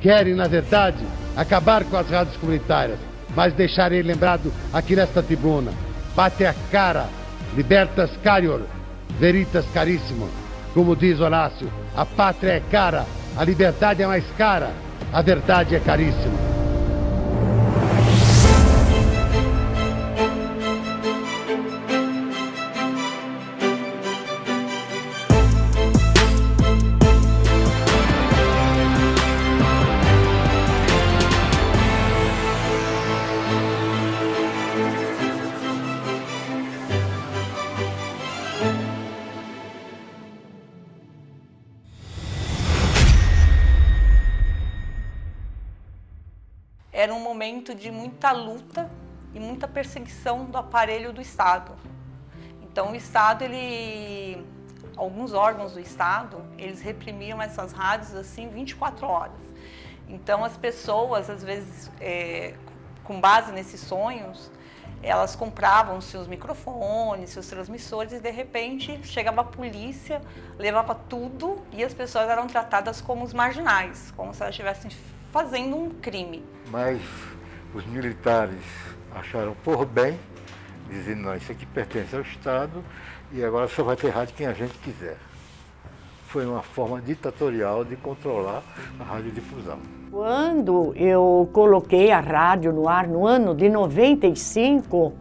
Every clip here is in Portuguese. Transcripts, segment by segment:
Querem, na verdade, acabar com as rádios comunitárias, mas deixarei lembrado aqui nesta tribuna. Bate a cara, libertas carior, veritas caríssimo. Como diz Horácio, a pátria é cara, a liberdade é mais cara, a verdade é caríssima. Era um momento de muita luta e muita perseguição do aparelho do Estado. Então o Estado, alguns órgãos do Estado, eles reprimiam essas rádios assim 24 horas. Então as pessoas, às vezes, com base nesses sonhos, elas compravam seus microfones, seus transmissores e de repente chegava a polícia, levava tudo e as pessoas eram tratadas como os marginais, como se elas estivessem fazendo um crime. Mas os militares acharam por bem, dizendo, não, isso aqui pertence ao Estado e agora só vai ter rádio quem a gente quiser. Foi uma forma ditatorial de controlar a radiodifusão. Quando eu coloquei a rádio no ar no ano de 95,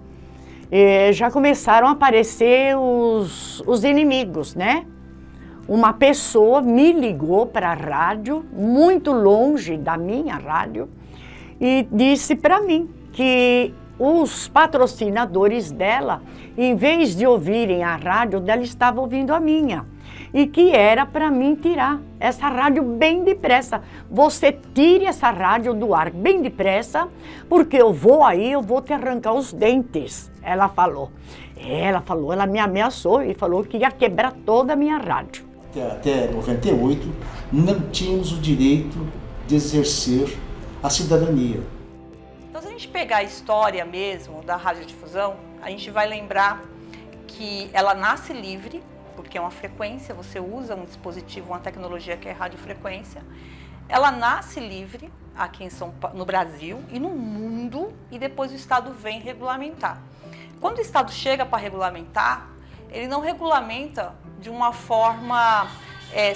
já começaram a aparecer os inimigos, né? Uma pessoa me ligou para a rádio, muito longe da minha rádio, e disse para mim que os patrocinadores dela, em vez de ouvirem a rádio dela, estavam ouvindo a minha. E que era para mim tirar essa rádio bem depressa. Você tire essa rádio do ar bem depressa, porque eu vou te arrancar os dentes. Ela falou, ela me ameaçou e falou que ia quebrar toda a minha rádio. Até 98, não tínhamos o direito de exercer a cidadania. Então, se a gente pegar a história mesmo da radiodifusão, a gente vai lembrar que ela nasce livre, porque é uma frequência, você usa um dispositivo, uma tecnologia que é radiofrequência. Ela nasce livre aqui no Brasil e no mundo, e depois o Estado vem regulamentar. Quando o Estado chega para regulamentar, ele não regulamenta de uma forma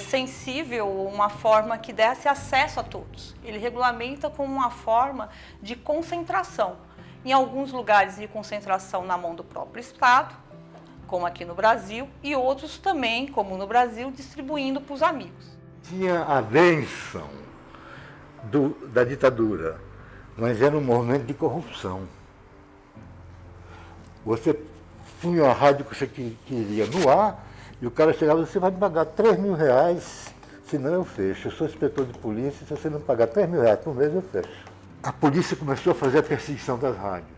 sensível, uma forma que desse acesso a todos. Ele regulamenta como uma forma de concentração. Em alguns lugares de concentração na mão do próprio Estado, como aqui no Brasil, e outros também, como no Brasil, distribuindo para os amigos. Tinha a bênção da ditadura, mas era um movimento de corrupção. Você punha a rádio que você queria no ar, e o cara chegava, você vai me pagar R$3.000, senão eu fecho. Eu sou inspetor de polícia, se você não pagar R$3.000 por mês, eu fecho. A polícia começou a fazer a perseguição das rádios.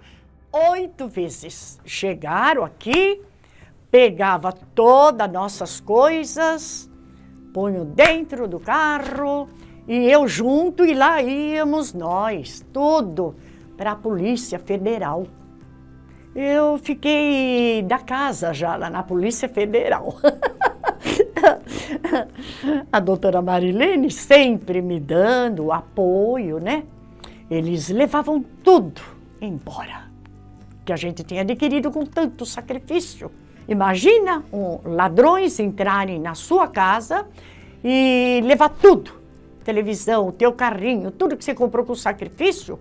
8 vezes chegaram aqui, pegava todas as nossas coisas, punham dentro do carro, e eu junto, e lá íamos nós, tudo, para a Polícia Federal. Eu fiquei da casa já lá na Polícia Federal. A doutora Marilene sempre me dando apoio, né? Eles levavam tudo embora, que a gente tinha adquirido com tanto sacrifício. Imagina ladrões entrarem na sua casa e levar tudo. Televisão, o teu carrinho, tudo que você comprou com sacrifício,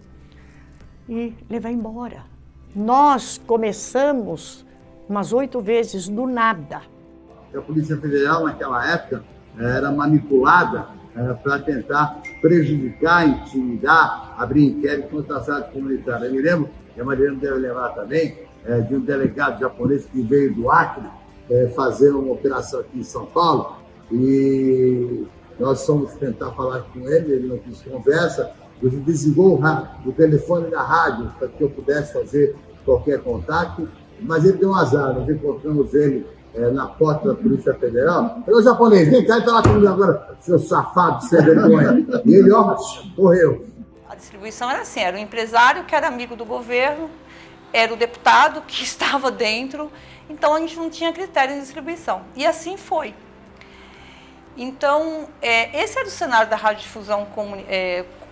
e levar embora. Nós começamos umas 8 vezes do nada. A Polícia Federal, naquela época, era manipulada para tentar prejudicar, intimidar, abrir inquérito contra as rádios comunitárias. Eu me lembro, que a Mariana deve lembrar também, de um delegado japonês que veio do Acre fazer uma operação aqui em São Paulo, e nós fomos tentar falar com ele não quis conversa. Ele desligou o telefone da rádio para que eu pudesse fazer qualquer contato, mas ele deu um azar. Nós encontramos ele na porta da Polícia Federal. Ô, japonês, vem cá e fala comigo agora, seu safado, sem vergonha. E ele, correu. A distribuição era assim, era o empresário que era amigo do governo, era o deputado que estava dentro, então a gente não tinha critério de distribuição. E assim foi. Então, esse era o cenário da radiodifusão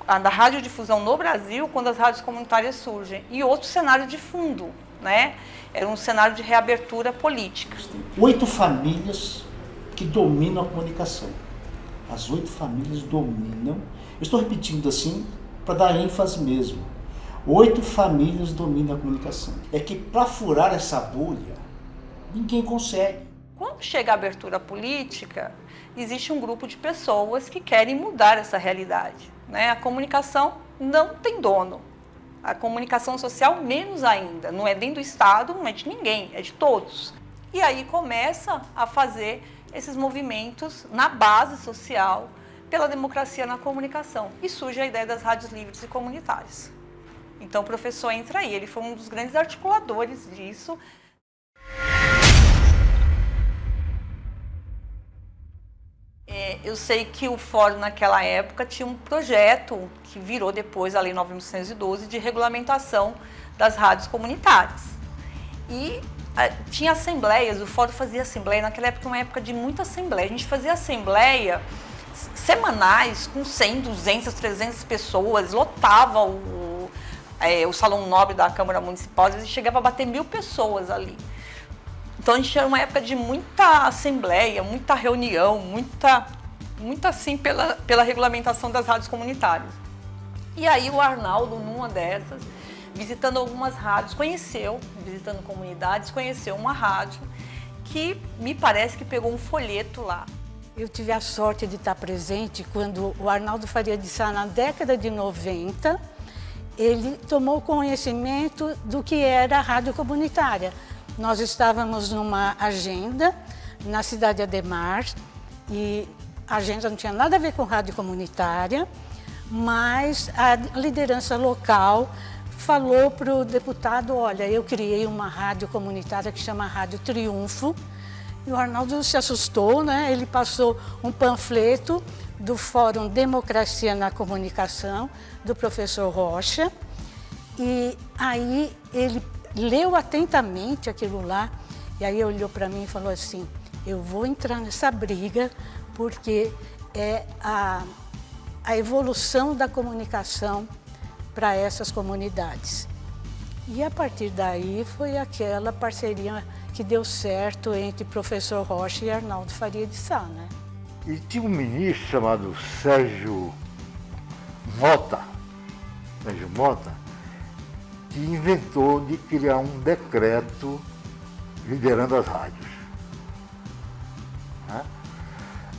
da radiodifusão no Brasil quando as rádios comunitárias surgem. E outro cenário de fundo, né? Era um cenário de reabertura política. 8 famílias que dominam a comunicação. As 8 famílias dominam. Eu estou repetindo assim para dar ênfase mesmo. 8 famílias dominam a comunicação. É que para furar essa bolha, ninguém consegue. Quando chega a abertura política, existe um grupo de pessoas que querem mudar essa realidade, né? A comunicação não tem dono. A comunicação social, menos ainda. Não é nem do Estado, não é de ninguém, é de todos. E aí começa a fazer esses movimentos na base social pela democracia na comunicação. E surge a ideia das rádios livres e comunitárias. Então o professor entra aí, ele foi um dos grandes articuladores disso. Eu sei que o Fórum naquela época tinha um projeto que virou depois a Lei 9.912 de regulamentação das rádios comunitárias. E tinha assembleias, o Fórum fazia assembleia, naquela época uma época de muita assembleia. A gente fazia assembleia semanais com 100, 200, 300 pessoas, lotava o Salão Nobre da Câmara Municipal, às vezes chegava a bater 1.000 pessoas ali. Então a gente tinha uma época de muita assembleia, muita reunião, muita assim pela regulamentação das rádios comunitárias. E aí o Arnaldo, numa dessas, visitando algumas rádios, visitando comunidades, conheceu uma rádio que me parece que pegou um folheto lá. Eu tive a sorte de estar presente quando o Arnaldo Faria de Sá, na década de 90, ele tomou conhecimento do que era a rádio comunitária. Nós estávamos numa agenda na cidade Ademar e a agenda não tinha nada a ver com rádio comunitária, mas a liderança local falou para o deputado, olha, eu criei uma rádio comunitária que chama Rádio Triunfo. E o Arnaldo se assustou, né? Ele passou um panfleto do Fórum Democracia na Comunicação, do professor Rocha, e aí ele leu atentamente aquilo lá, e aí olhou para mim e falou assim, eu vou entrar nessa briga porque é a evolução da comunicação para essas comunidades. E a partir daí foi aquela parceria que deu certo entre professor Rocha e Arnaldo Faria de Sá, né? E tinha um ministro chamado Sérgio Mota, que inventou de criar um decreto liderando as rádios. Né?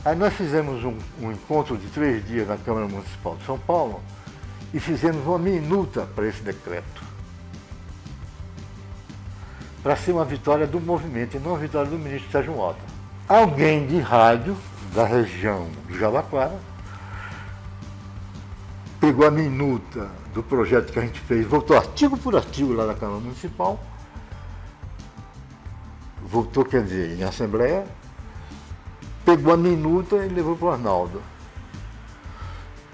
Aí nós fizemos um encontro de 3 dias na Câmara Municipal de São Paulo e fizemos uma minuta para esse decreto. Para ser uma vitória do movimento e não uma vitória do ministro Sérgio Mota. Alguém de rádio da região do Jabaquara pegou a minuta do projeto que a gente fez, voltou artigo por artigo lá na Câmara Municipal, voltou, quer dizer, em Assembleia, pegou a minuta e levou para o Arnaldo.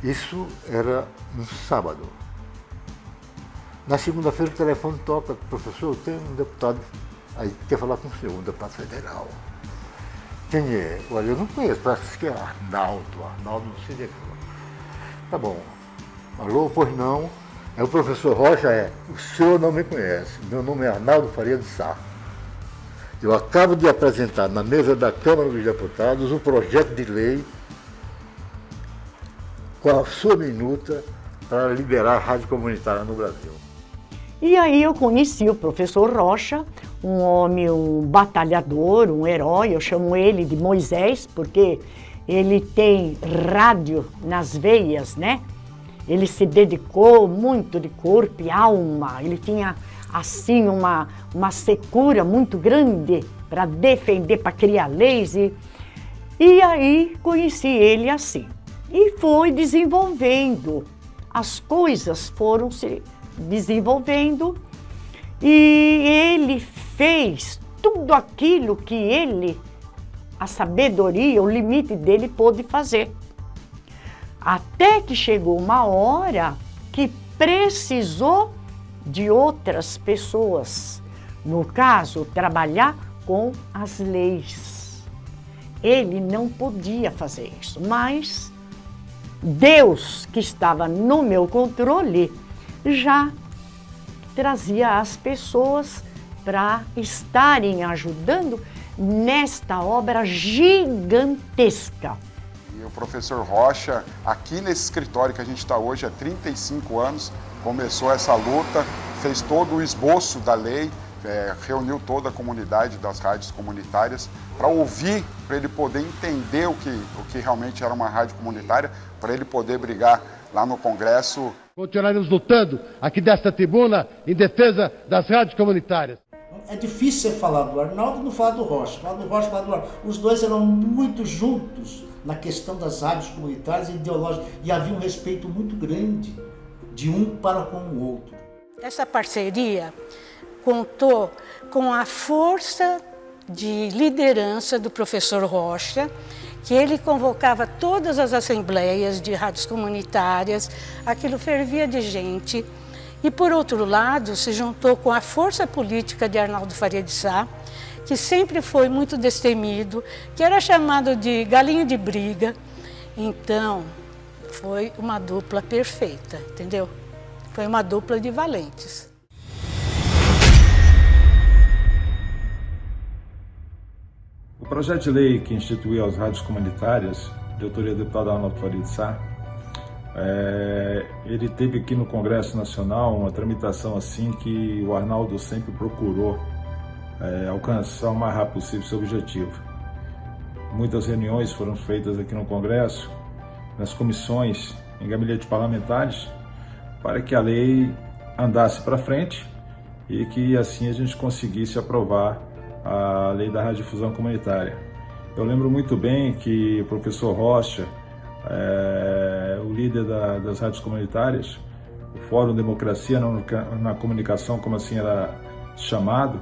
Isso era um sábado. Na segunda-feira o telefone toca, professor, tem um deputado aí que quer falar com o senhor, um deputado federal. Quem é? Olha, eu não conheço, parece que é Arnaldo não sei de que. Tá bom. Alô, pois não. Aí o professor Rocha o senhor não me conhece, meu nome é Arnaldo Faria de Sá. Eu acabo de apresentar na mesa da Câmara dos Deputados um projeto de lei com a sua minuta para liberar a rádio comunitária no Brasil. E aí eu conheci o professor Rocha, um homem, um batalhador, um herói, eu chamo ele de Moisés, porque ele tem rádio nas veias, né? Ele se dedicou muito de corpo e alma, ele tinha assim uma secura muito grande para defender, para criar leis. E aí conheci ele assim. E foi desenvolvendo, as coisas foram se desenvolvendo e ele fez tudo aquilo que ele, a sabedoria, o limite dele pôde fazer. Até que chegou uma hora que precisou de outras pessoas, no caso, trabalhar com as leis. Ele não podia fazer isso, mas Deus, que estava no meu controle, já trazia as pessoas para estarem ajudando nesta obra gigantesca. E o professor Rocha, aqui nesse escritório que a gente está hoje há 35 anos, começou essa luta, fez todo o esboço da lei, reuniu toda a comunidade das rádios comunitárias para ouvir, para ele poder entender o que realmente era uma rádio comunitária, para ele poder brigar lá no Congresso. Continuaremos lutando aqui desta tribuna em defesa das rádios comunitárias. É difícil você falar do Arnaldo e não falar do Rocha. Falar do Rocha, falar do Arnaldo. Os dois eram muito juntos na questão das rádios comunitárias e ideológicas. E havia um respeito muito grande de um para com o outro. Essa parceria contou com a força de liderança do professor Rocha, que ele convocava todas as assembleias de rádios comunitárias, aquilo fervia de gente. E, por outro lado, se juntou com a força política de Arnaldo Faria de Sá, que sempre foi muito destemido, que era chamado de galinha de briga. Então, foi uma dupla perfeita, entendeu? Foi uma dupla de valentes. O projeto de lei que instituiu as rádios comunitárias, de autoria do deputado Arnaldo Faria de Sá, ele teve aqui no Congresso Nacional uma tramitação assim que o Arnaldo sempre procurou alcançar o mais rápido possível seu objetivo. Muitas reuniões foram feitas aqui no Congresso, nas comissões, em gabinetes parlamentares, para que a lei andasse para frente e que assim a gente conseguisse aprovar a lei da radiodifusão comunitária. Eu lembro muito bem que o professor Rocha, o líder das rádios comunitárias, o Fórum Democracia na Comunicação, como assim era chamado,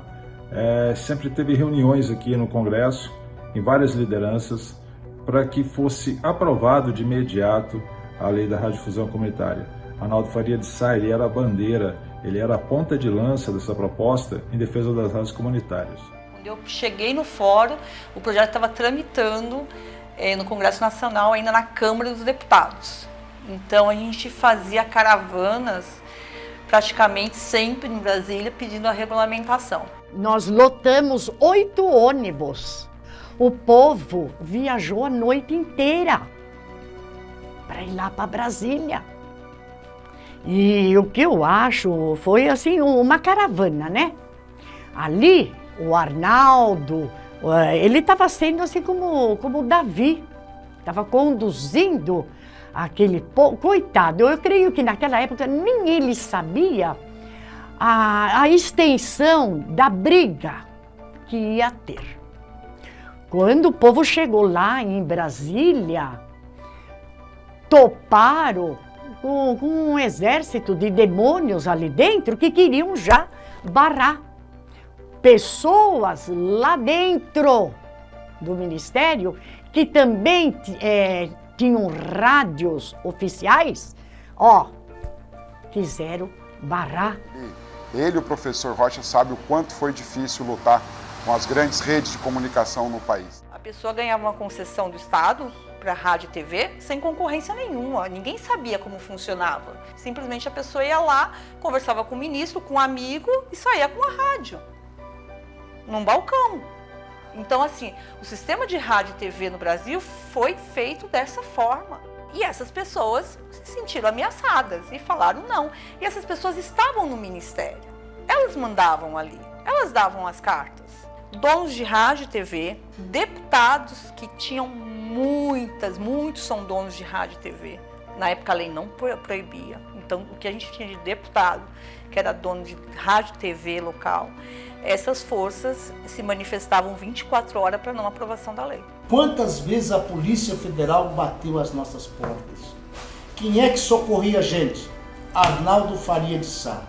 sempre teve reuniões aqui no Congresso, em várias lideranças, para que fosse aprovado de imediato a lei da radiodifusão comunitária. Arnaldo Faria de Sá, ele era a bandeira, ele era a ponta de lança dessa proposta em defesa das rádios comunitárias. Quando eu cheguei no fórum, o projeto estava tramitando no Congresso Nacional, ainda na Câmara dos Deputados. Então a gente fazia caravanas praticamente sempre em Brasília pedindo a regulamentação. Nós lotamos 8 ônibus. O povo viajou a noite inteira para ir lá para Brasília. E o que eu acho foi assim uma caravana, né? Ali o Arnaldo, ele estava sendo assim como Davi, estava conduzindo aquele povo. Coitado, eu creio que naquela época nem ele sabia a extensão da briga que ia ter. Quando o povo chegou lá em Brasília, toparam com um exército de demônios ali dentro que queriam já barrar. Pessoas lá dentro do Ministério, que também tinham rádios oficiais, quiseram barrar. Ele, o professor Rocha, sabe o quanto foi difícil lutar com as grandes redes de comunicação no país. A pessoa ganhava uma concessão do Estado para rádio e TV sem concorrência nenhuma. Ninguém sabia como funcionava. Simplesmente a pessoa ia lá, conversava com o ministro, com um amigo e saía com a rádio, num balcão. Então, assim, o sistema de rádio e TV no Brasil foi feito dessa forma. E essas pessoas se sentiram ameaçadas e falaram não. E essas pessoas estavam no ministério. Elas mandavam ali, elas davam as cartas. Donos de rádio e TV, deputados que tinham muitos são donos de rádio e TV. Na época a lei não proibia. Então, o que a gente tinha de deputado, que era dono de rádio e TV local, essas forças se manifestavam 24 horas para não aprovação da lei. Quantas vezes a Polícia Federal bateu às nossas portas? Quem é que socorria a gente? Arnaldo Faria de Sá.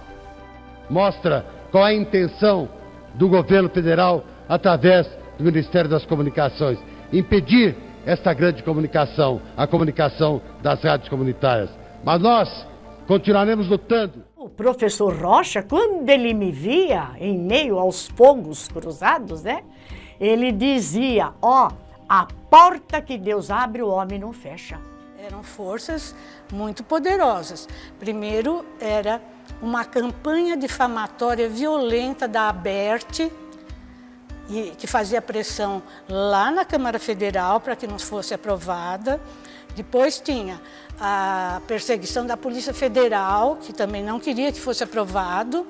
Mostra qual é a intenção do governo federal através do Ministério das Comunicações. Impedir esta grande comunicação, a comunicação das rádios comunitárias. Mas nós continuaremos lutando. O professor Rocha, quando ele me via em meio aos fogos cruzados, né? Ele dizia, a porta que Deus abre, o homem não fecha. Eram forças muito poderosas. Primeiro, era uma campanha difamatória violenta da Aberte, que fazia pressão lá na Câmara Federal para que não fosse aprovada. Depois tinha a perseguição da Polícia Federal, que também não queria que fosse aprovado.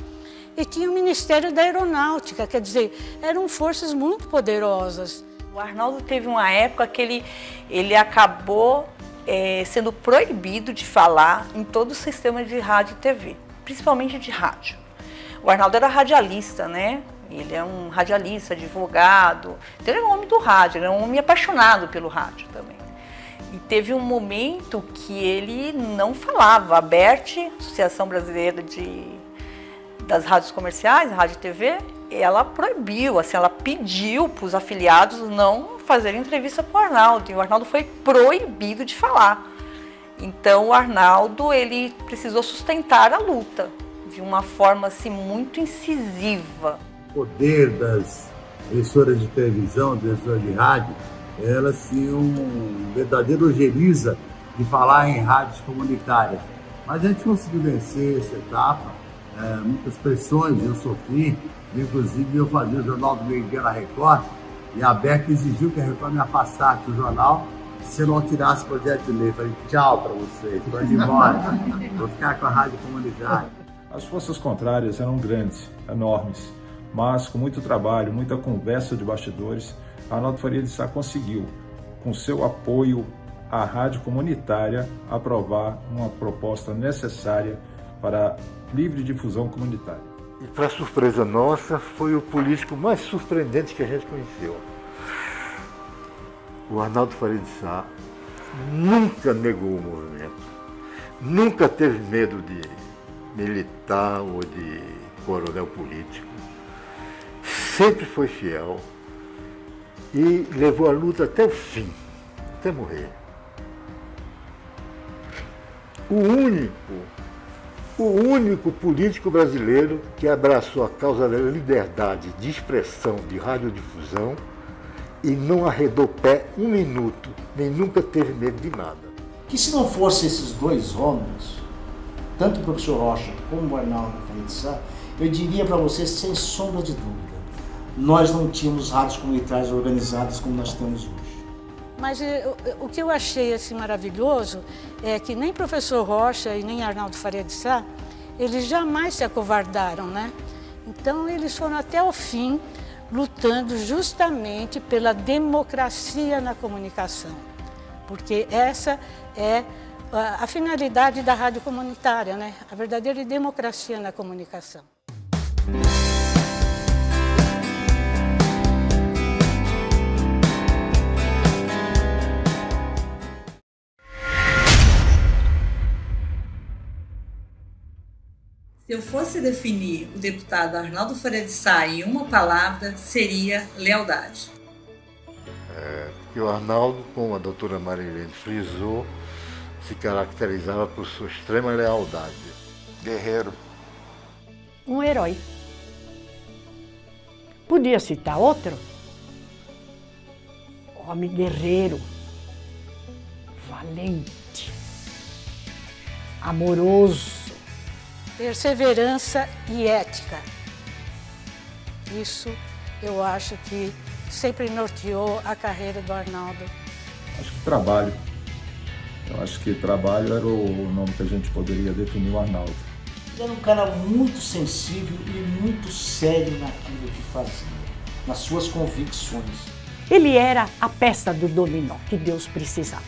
E tinha o Ministério da Aeronáutica, quer dizer, eram forças muito poderosas. O Arnaldo teve uma época que ele acabou sendo proibido de falar em todo o sistema de rádio e TV, principalmente de rádio. O Arnaldo era radialista, né? Ele é um radialista, advogado, então ele era um homem do rádio, ele era um homem apaixonado pelo rádio também. E teve um momento que ele não falava. A ABERT, Associação Brasileira das Rádios Comerciais, Rádio e TV, ela proibiu, assim, ela pediu para os afiliados não fazerem entrevista com o Arnaldo, e o Arnaldo foi proibido de falar. Então o Arnaldo, ele precisou sustentar a luta de uma forma assim, muito incisiva. O poder das emissoras de televisão, das emissoras de rádio, elas tinham um verdadeiro ojeriza de falar em rádios comunitárias. Mas a gente conseguiu vencer essa etapa, muitas pressões eu sofri, inclusive eu fazia o Jornal do Meio-Dia na Record, e a ABERT exigiu que a Record me afastasse do jornal se eu não tirasse o projeto de lei. Falei, tchau para vocês, estou indo embora, vou ficar com a rádio comunitária. As forças contrárias eram grandes, enormes, mas com muito trabalho, muita conversa de bastidores, Arnaldo Faria de Sá conseguiu, com seu apoio à rádio comunitária, aprovar uma proposta necessária para a livre difusão comunitária. E para surpresa nossa, foi o político mais surpreendente que a gente conheceu. O Arnaldo Faria de Sá nunca negou o movimento, nunca teve medo de militar ou de coronel político, sempre foi fiel e levou a luta até o fim, até morrer. O único político brasileiro que abraçou a causa da liberdade de expressão, de radiodifusão, e não arredou pé um minuto, nem nunca teve medo de nada. Que se não fossem esses dois homens, tanto o professor Rocha como o Arnaldo Faria de Sá, eu diria para vocês, sem sombra de dúvida, nós não tínhamos rádios comunitárias organizadas como nós temos hoje. Mas o que eu achei assim, maravilhoso é que nem professor Rocha e nem Arnaldo Faria de Sá, eles jamais se acovardaram, né? Então eles foram até o fim lutando justamente pela democracia na comunicação, porque essa é a finalidade da rádio comunitária, né? A verdadeira democracia na comunicação. Se eu fosse definir o deputado Arnaldo Faria de Sá em uma palavra, seria lealdade. Porque o Arnaldo, como a doutora Marilene frisou, se caracterizava por sua extrema lealdade. Guerreiro. Um herói. Podia citar outro? Homem guerreiro, valente, amoroso, perseverança e ética. Isso eu acho que sempre norteou a carreira do Arnaldo. Acho que trabalho. Eu acho que trabalho era o nome que a gente poderia definir o Arnaldo. Ele era um cara muito sensível e muito sério naquilo que fazia, nas suas convicções. Ele era a peça do dominó que Deus precisava.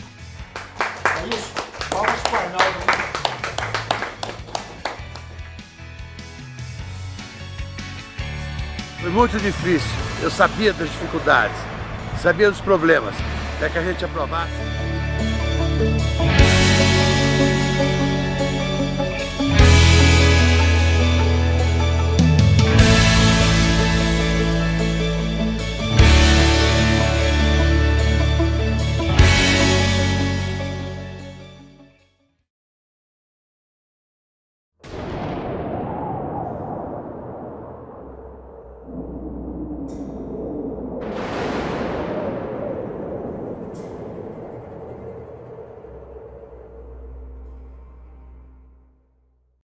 É isso. Palmas para o Arnaldo. Foi muito difícil, eu sabia das dificuldades, sabia dos problemas, até que a gente aprovasse.